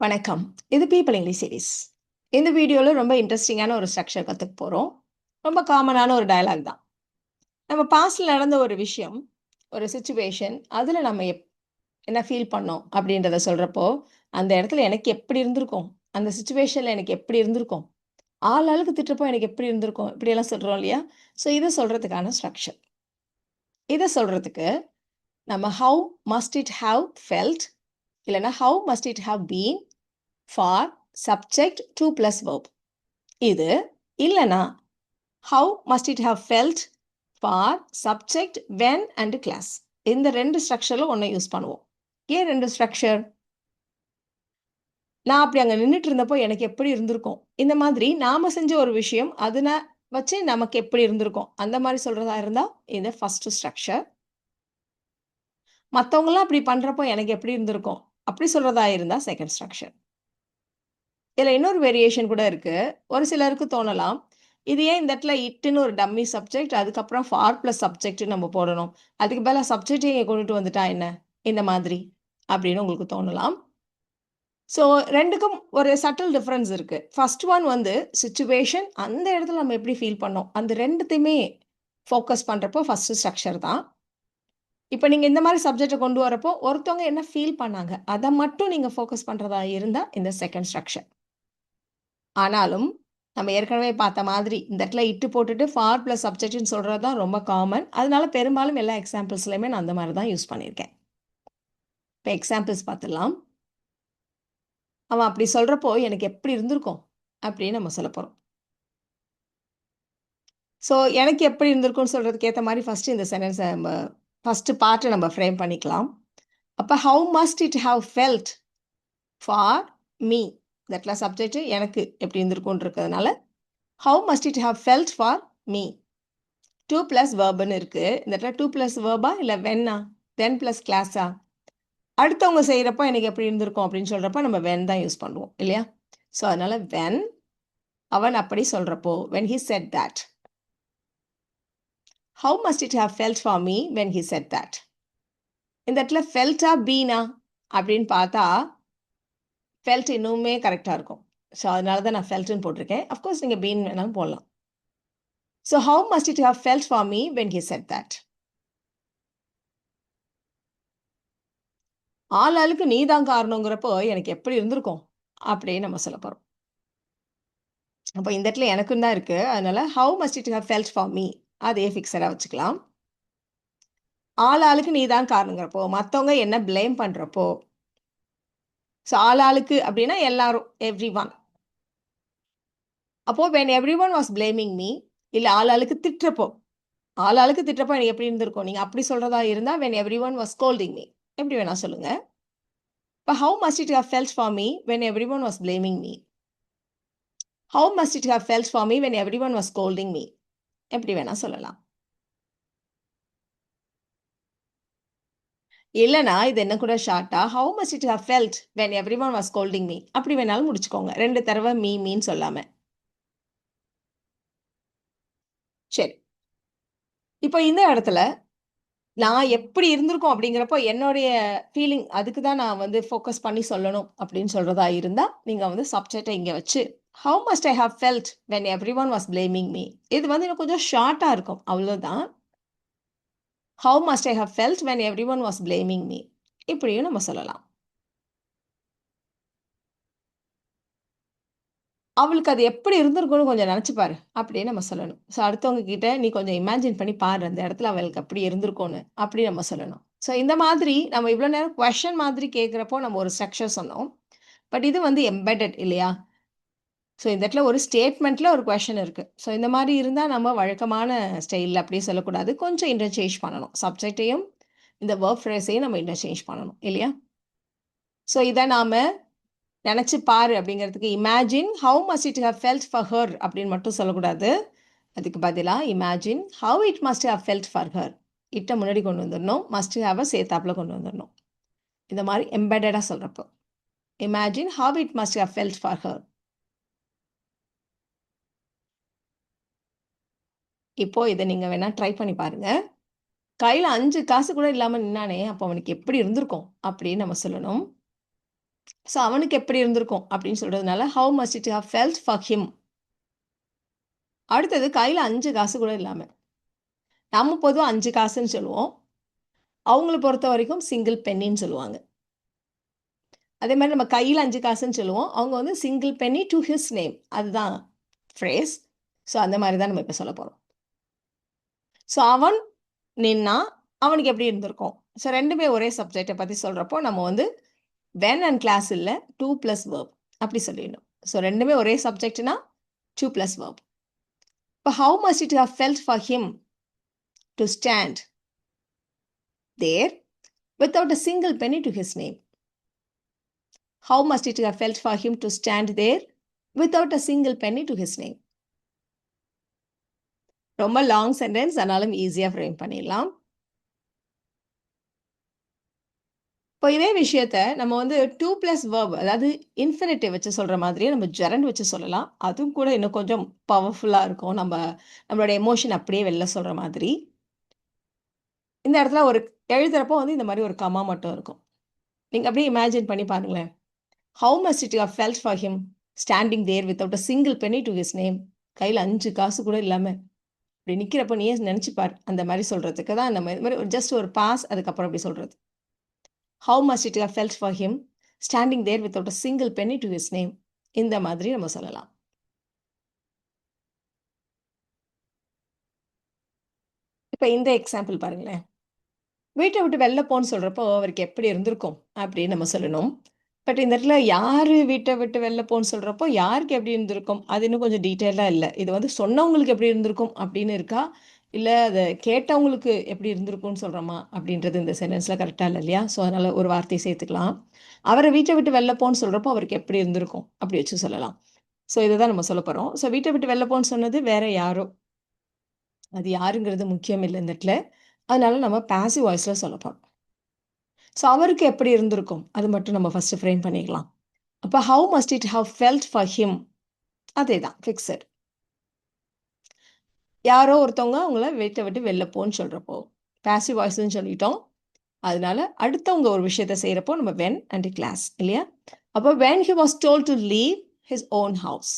வணக்கம். இது people English series. இந்த வீடியோல ரொம்ப இன்ட்ரஸ்டிங்கான ஒரு ஸ்ட்ரக்சர் கத்துக்க போறோம். ரொம்ப காமனான ஒரு டயலாக் தான். நம்ம பாஸ்ட்ல நடந்த ஒரு விஷயம், ஒரு சிச்சுவேஷன், அதுல நம்ம என்ன ஃபீல் பண்ணோம் அப்படின்றத சொல்றப்போ, அந்த இடத்துல எனக்கு எப்படி இருந்திருக்கும்? அந்த சிச்சுவேஷன்ல எனக்கு எப்படி இருந்திருக்கும்? ஆளுக்கு திட்டுறப்போ எனக்கு எப்படி இருந்திருக்கும்? இப்படியெல்லாம் சொல்றோம் இல்லையா? ஸோ இத சொல்றதுக்கான ஸ்ட்ரக்சர். இத சொல்றதுக்கு நம்ம how must it have felt இல்லன்னா how must it have been for subject two plus verb. இது இல்லனா how must it have felt for subject when and class. இந்த ரெண்டு ஸ்ட்ரக்சர்ல ஒன்றை யூஸ் பண்ணுவோம். ஏன் ரெண்டு ஸ்ட்ரக்சர்? நான் அப்படி அங்க நின்னுட்டு இருந்தப்போ எனக்கு எப்படி இருந்திருக்கும்? இந்த மாதிரி நாம செஞ்ச ஒரு விஷயம் அதுன வச்சு நமக்கு எப்படி இருந்திருக்கும்? அந்த மாதிரி சொல்றதா இருந்தா இந்த ஃபர்ஸ்ட் ஸ்ட்ரக்சர். மத்தவங்கலாம் அப்படி பண்றப்போ எனக்கு எப்படி இருந்திருக்கும்? அப்படி சொல்றதா இருந்தா செகண்ட் ஸ்ட்ரக்சர். இதுல இன்னொரு வேரியேஷன் கூட இருக்கு. ஒரு சிலருக்கு தோணலாம், இது ஏன் இந்த இடத்துல இட்ன்னு ஒரு டம்மி சப்ஜெக்ட், அதுக்கப்புறம் ஃபார் பிளஸ் சப்ஜெக்ட்ன்னு நம்ம போடணும். அதுக்கு பதிலா சப்ஜெக்ட்டே இங்க கொண்டுட்டு வந்துட்டா என்ன? இந்த மாதிரி அப்படின்னு உங்களுக்கு தோணலாம். ஸோ 2க்கும் ஒரு சட்டில் டிஃபரன்ஸ் இருக்கு. ஃபர்ஸ்ட் ஒன் வந்து சிச்சுவேஷன் அந்த இடத்துல நம்ம எப்படி ஃபீல் பண்ணோம். அந்த 2த்தையுமே ஃபோக்கஸ் பண்றப்போ ஃபர்ஸ்ட் ஸ்ட்ரக்சர் தான். இப்ப நீங்க இந்த மாரி சப்ஜெக்ட்ட கொண்டு வரப்போ, ஒருத்தவங்க என்ன ஃபீல் பண்ணாங்க. அத மட்டும் நீங்க ஃபோக்கஸ் பண்றதா இருந்தா இந்த செகண்ட் ஸ்ட்ரக்சர். ஆனாலும், நம்ம ஏற்கனவே பார்த்த மாதிரி, இந்த இடத்துல இட்டு போட்டுட்டு ஃபார் பிளஸ் சப்ஜெக்ட்ன்னு சொல்றது தான் ரொம்ப காமன். அதனால பெரும்பாலும் எல்லா எக்ஸாம்பிள்ஸ்லயுமே நான் அந்த மாரி தான் யூஸ் பண்ணியிருக்கேன். இப்ப எக்ஸாம்பிள்ஸ் பார்த்துடலாம். அவன் அப்படி சொல்றப்போ, எனக்கு எப்படி இருந்திருக்கும்? அப்படின்னு நம்ம சொல்லப் போறோம். ஸோ, எனக்கு எப்படி இருந்திருக்கும்னு சொல்றதுக்கு ஏத்த மாரி ஃபர்ஸ்ட் இந்த சென்டென்ஸ நம்ம ஃபர்ஸ்ட் பார்ட்ட நம்ம ஃப்ரேம் பண்ணிக்கலாம். அப்ப how must it have felt for me? இந்த இடத்துல சப்ஜெக்ட் எனக்கு எப்படி இருந்திருக்கும்னு இருக்கிறதுனால, how must it have felt for me? 2 plus வெர்ப்ன்னு இருக்கு. இந்த இடத்துல 2 பிளஸ் வெர்பா? இல்ல வென்னா? தென் பிளஸ் கிளாஸா? அடுத்தவங்க செய்றப்போ எனக்கு எப்படி இருந்திருக்கும் அப்படின்னு சொல்றப்ப நம்ம வென் தான் யூஸ் பண்ணுவோம் இல்லையா? ஸோ அதனால வென் அவன் அப்படி சொல்றப்போ when he said that. How must it have felt for me when he said that? இந்த இடத்துல ஃபெல்ட்டா பீனா அப்படின்னு பார்த்தா ஃபெல்ட் இன்னுமே கரெக்ட்டா இருக்கும். ஸோ அதனால தான் நான் ஃபெல்ட்ன்னு போட்டிருக்கேன். அஃப்கோர்ஸ் நீங்க பீன் வேணாலும் போடலாம். So how must it have felt for me when he said that? ஆளாளுக்கு நீ தான் காரணங்கிறப்போ, எனக்கு எப்படி இருந்திருக்கும்? அப்படின்னு நம்ம சொல்லப் போறோம். அப்ப இந்த இடத்துல எனக்கும் தான் இருக்கு. அதனால how must it have felt for me? அதையே ஃபிக்ஸடா வச்சுக்கலாம். ஆளாளுக்கு நீ தான் காரணங்கிறப்போ, மத்தவங்க என்ன பிளேம் பண்றப்போ, ஸோ ஆளாளுக்கு அப்படின்னா எல்லாரும், எவ்ரிஒன். அப்போ when everyone was blaming me, இல்ல ஆளாளுக்கு திட்டுறப்போ, ஆளாளுக்கு திட்டுறப்போ எனக்கு எப்படி இருந்திருக்கும்? நீங்க அப்படி சொல்றதா இருந்தா when everyone was scolding me. எப்படி வேணா சொல்லுங்க. இப்ப how must it have felt for me when everyone was blaming me? How must it have felt for me when everyone was scolding me? எப்படி வேணா சொல்லலாம். இல்லன்னா, இது இன்னும் கூட ஷார்ட்டா, how must it have felt when everyone was scolding me? அப்படி வேணாலும் முடிச்சுக்கோங்க. 2 தடவ மீன்னு சொல்லாம. சரி. இப்ப இந்த இடத்துல, நான் எப்படி இருந்திருக்கும் அப்படிங்கிறப்போ, என்னுடைய ஃபீலிங் அதுக்கு தான் நான் வந்து ஃபோக்கஸ் பண்ணி சொல்லணும் அப்படின்னு சொல்றதா இருந்தா, நீங்க வந்து சப்ஜெக்ட்ட இங்க வச்சு, how must I have felt when everyone was blaming me? இது வந்து இன்னும் கொஞ்சம் ஷார்ட்டா இருக்கும். அவ்வளோதான். How must I have felt when everyone was blaming me? இப்படியும் நம்ம சொல்லலாம். அவளுக்கு அது எப்படி இருந்திருக்கும்னு கொஞ்சம் நெனச்சு பாரு, அப்படின்னு நம்ம சொல்லணும். ஸோ அடுத்தவங்க கிட்ட நீ கொஞ்சம் இமேஜின் பண்ணி பாரு, அந்த இடத்துல அவளுக்கு அப்படி இருந்திருக்கும்னு, அப்படி நம்ம சொல்லணும். ஸோ இந்த மாதிரி நம்ம இவ்வளோ நேரம் கொஸ்டின் மாதிரி கேட்கிறப்போ நம்ம ஒரு ஸ்ட்ரக்சர் சொன்னோம். பட் இது வந்து எம்பெடட் இல்லையா? ஸோ இந்த இடத்துல ஒரு ஸ்டேட்மெண்ட்ல ஒரு கொஸ்டின் இருக்கு. ஸோ இந்த மாரி இருந்தா நம்ம வழக்கமான ஸ்டைல்ல அப்படியே சொல்லக்கூடாது. கொஞ்சம் இன்டர்சேஞ்ச் பண்ணணும். சப்ஜெக்ட்டையும், இந்த வெர்ப் ஃப்ரேஸையும் நம்ம இன்டர்சேஞ்ச் பண்ணணும் இல்லையா? ஸோ இத நாம நெனச்சு பாரு அப்படிங்கிறதுக்கு imagine how must it have felt for her அப்படின்னு மட்டும் சொல்லக்கூடாது. அதுக்கு பதிலா imagine how it must have felt for her. இட்ட முன்னாடி கொண்டு வந்துரணும். மஸ்ட் ஹேவ சேத்தாப்புல கொண்டு வந்துரணும். இந்த மாரி எம்பெடடா சொல்றப்போ. Imagine how it must have felt for her. இப்போ இத நீங்க வேணா ட்ரை பண்ணி பாருங்க. கையில 5 காசு கூட இல்லாம நின்னானே, அப்ப அவனுக்கு எப்படி இருந்திருக்கும்? அப்படின்னு நம்ம சொல்லணும். ஸோ அவனுக்கு எப்படி இருந்திருக்கும் அப்படின்னு சொல்றதுனால how must it have felt for him. அடுத்தது கையில 5 காசு கூட இல்லாம. நம்ம பொதுவா 5 காசுன்னு சொல்லுவோம். அவங்கள பொறுத்த வரைக்கும் சிங்கிள் பென்னின்னு சொல்லுவாங்க. அதே மாதிரி நம்ம கையில 5 காசுன்னு சொல்லுவோம். அவங்க வந்து single penny to his name. அதுதான் ஃப்ரேஸ். ஸோ அந்த மாதிரி தான் நம்ம இப்போ சொல்ல போறோம். ஸோ அவன் நின்னா அவனுக்கு எப்படி இருந்திருக்கும்? ஸோ 2மே ஒரே சப்ஜெக்ட்டை பத்தி சொல்றப்போ நம்ம வந்து when and class இல்ல 2 plus verb அப்படி சொல்லிடணும். ஸோ 2மே ஒரே சப்ஜெக்ட்னா 2 plus verb. இப்போ how must it have felt for him to stand there without a single penny to his name? How must it have felt for him to stand there without a single penny to his name? ரொம்ப long sentence, ஆனாலும் ஈஸியாக frame பண்ணிடலாம். இப்போ இதே விஷயத்த நம்ம வந்து 2 + verb, அதாவது இன்ஃபினிட்டிவ் வச்சு சொல்கிற மாதிரியே நம்ம ஜெரண்ட் வச்சு சொல்லலாம். அதுவும் கூட இன்னும் கொஞ்சம் பவர்ஃபுல்லாக இருக்கும். நம்மளோட எமோஷன் அப்படியே வெளில சொல்கிற மாதிரி. இந்த இடத்துல ஒரு எழுதுறப்போ வந்து இந்த மாதிரி ஒரு கமா மட்டும் இருக்கும். நீங்கள் அப்படியே இமேஜின் பண்ணி பாருங்களேன். How must it have felt for him standing there without a single penny to his name? கையில் 5 காசு கூட இல்லாமல் இப்படி நிற்கிறப்ப நீயே நினச்சிப்பார். அந்த மாதிரி சொல்கிறதுக்கு தான் நம்ம இது மாதிரி ஜஸ்ட் ஒரு பாஸ், அதுக்கப்புறம் அப்படி சொல்கிறது. How must it have felt for him standing there without a single penny to his name? இந்த மாதிரி நம்ம சொல்லலாம். இப்போ இந்த எக்ஸாம்பிள் பாருங்களேன். வீட்டை விட்டு வெளில போன்னு சொல்கிறப்போ அவருக்கு எப்படி இருந்திருக்கும் அப்படின்னு நம்ம சொல்லணும். பட் இந்த இடத்துல யார் வீட்டை விட்டு வெளில போன்னு சொல்கிறப்போ யாருக்கு எப்படி இருந்திருக்கும் அது இன்னும் கொஞ்சம் டீட்டெயிலாக இல்லை. இது வந்து சொன்னவங்களுக்கு எப்படி இருந்திருக்கும் அப்படின்னு இருக்கா, இல்லை அதை கேட்டவங்களுக்கு எப்படி இருந்திருக்கும்னு சொல்கிறோமா அப்படின்றது இந்த சென்டென்ஸில் கரெக்டாக இல்லை இல்லையா? ஸோ அதனால் ஒரு வார்த்தையை சேர்த்துக்கலாம். அவரை வீட்டை விட்டு வெளில போன்னு சொல்கிறப்போ அவருக்கு எப்படி இருந்திருக்கும் அப்படி வச்சு சொல்லலாம். ஸோ இதை தான் நம்ம சொல்ல போகிறோம். ஸோ வீட்டை விட்டு வெளில போன்னு சொன்னது வேற யாரோ, அது யாருங்கிறது முக்கியம் இல்லை இந்த இடத்துல. அதனால நம்ம பாசிவ் வாய்ஸில் சொல்ல போகிறோம். ஸோ அவருக்கு எப்படி இருந்திருக்கும் அது மட்டும் நம்ம ஃபஸ்ட்டு ஃப்ரேம் பண்ணிக்கலாம். அப்போ how must it have felt for him? அதே தான் ஃபிக்ஸட். யாரோ ஒருத்தவங்க அவங்கள வீட்டை விட்டு வெளில போன்னு சொல்கிறப்போ பாசிவ் வாய்ஸ்ன்னு சொல்லிட்டோம். அதனால அடுத்தவங்க ஒரு விஷயத்தை செய்கிறப்போ நம்ம when and class இல்லையா? அப்போ when he was told to leave his own house.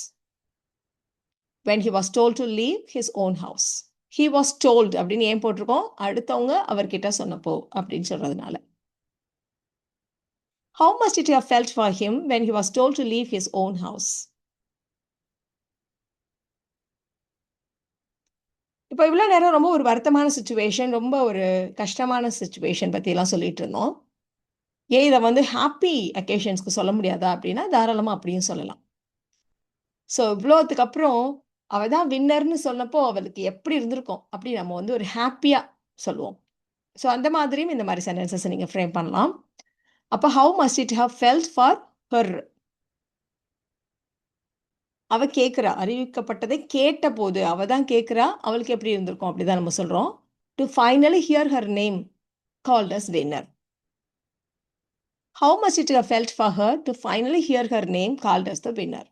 When he was told to leave his own house. He was told அப்படின்னு ஏன் போட்டிருக்கோம்? அடுத்தவங்க அவர்கிட்ட சொன்னப்போ அப்படின்னு சொல்கிறதுனால. How must it have felt for him when he was told to leave his own house? இப்போ இவ்வளோ நேரம் ரொம்ப ஒரு வருத்தமான சிச்சுவேஷன், ரொம்ப ஒரு கஷ்டமான சிச்சுவேஷன் பற்றிலாம் சொல்லிட்டு இருந்தோம். ஏன் இதை வந்து ஹாப்பி அக்கேஷன்ஸ்க்கு சொல்ல முடியாதா அப்படின்னா தாராளமாக அப்படியும் சொல்லலாம். ஸோ இவ்வளோத்துக்கு அப்புறம் அவள் தான் வின்னர்னு சொன்னப்போ அவளுக்கு எப்படி இருந்திருக்கும் அப்படி நம்ம வந்து ஒரு ஹாப்பியாக சொல்லுவோம். ஸோ அந்த மாதிரியும் இந்த மாதிரி சென்டென்சஸை நீங்கள் ஃப்ரேம் பண்ணலாம். அப்போ how must it have felt for her? அவ கேட்குறா, அறிவிக்கப்பட்டதை கேட்ட போது அவ தான் கேட்குறா, அவளுக்கு எப்படி இருந்திருக்கும் அப்படிதான் நம்ம சொல்றோம். To finally hear her name called as winner. How must it have felt for her to finally hear her name called as the winner?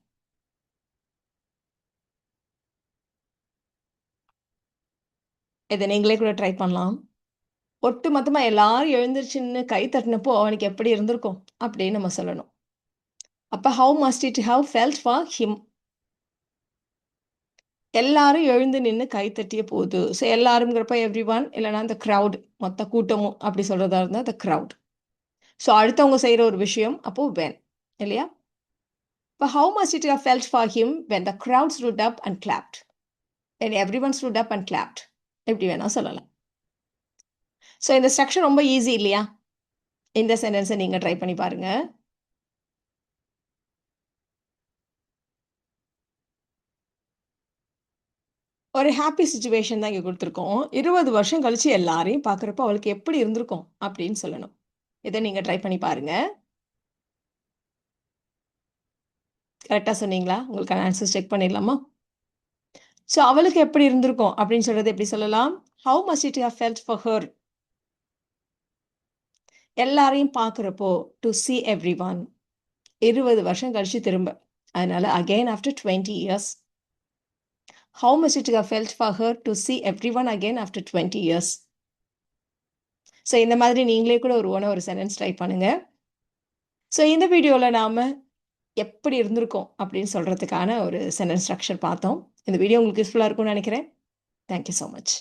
இதை நீங்களே கூட ட்ரை பண்ணலாம். ஒட்டு மொத்தமா எல்லாரும் எழுந்திருச்சுன்னு கை தட்டினப்போ அவனுக்கு எப்படி இருந்திருக்கும் அப்படின்னு நம்ம சொல்லணும். அப்ப how must it have felt for him? எல்லாரும் எழுந்து நின்று கை தட்டிய போது. ஸோ எல்லாருங்கிறப்ப எவ்ரி ஒன், இல்லைன்னா அந்த க்ரௌட், மொத்த கூட்டமும் அப்படி சொல்றதா இருந்தால் the crowd. ஸோ அடுத்தவங்க செய்கிற ஒரு விஷயம் அப்போ when இல்லையா? இப்போ how must it have felt for him when the crowd stood up and clapped? When everyone stood up and clapped. எப்படி வேணா சொல்லலாம். ஸோ இந்த ஸ்ட்ரக்சர் ரொம்ப ஈஸி இல்லையா? இந்த சென்டென்ஸை நீங்கள் ட்ரை பண்ணி பாருங்க. ஒரு ஹாப்பி சுச்சுவேஷன் தான் இங்கே கொடுத்துருக்கோம். 20 வருஷம் கழிச்சு எல்லாரையும் பார்க்குறப்போ அவளுக்கு எப்படி இருந்திருக்கும் அப்படின்னு சொல்லணும். இதை நீங்கள் ட்ரை பண்ணி பாருங்க. கரெக்டாக சொன்னீங்களா? உங்களுக்கான ஆன்சர் செக் பண்ணிடலாமா? ஸோ அவளுக்கு எப்படி இருந்திருக்கும் அப்படின்னு சொல்றது எப்படி சொல்லலாம்? How must it have felt for her? எல்லாரையும் பார்க்குறப்போ டு see everyone. 20 வருஷம் கழிச்சு திரும்ப. அதனால again after 20 years. How must it have felt for her to see everyone again after 20 years? So இந்த மாதிரி நீங்களே கூட ஒரு சென்டென்ஸ் ட்ரை பண்ணுங்க. ஸோ இந்த வீடியோல நாம எப்படி இருந்திருக்கோம் அப்படின்னு சொல்றதுக்கான ஒரு சென்டென்ஸ் ஸ்ட்ரக்சர் பார்த்தோம். இந்த வீடியோ உங்களுக்கு யூஸ்ஃபுல்லா இருக்கும்னு நினைக்கிறேன். Thank you so much.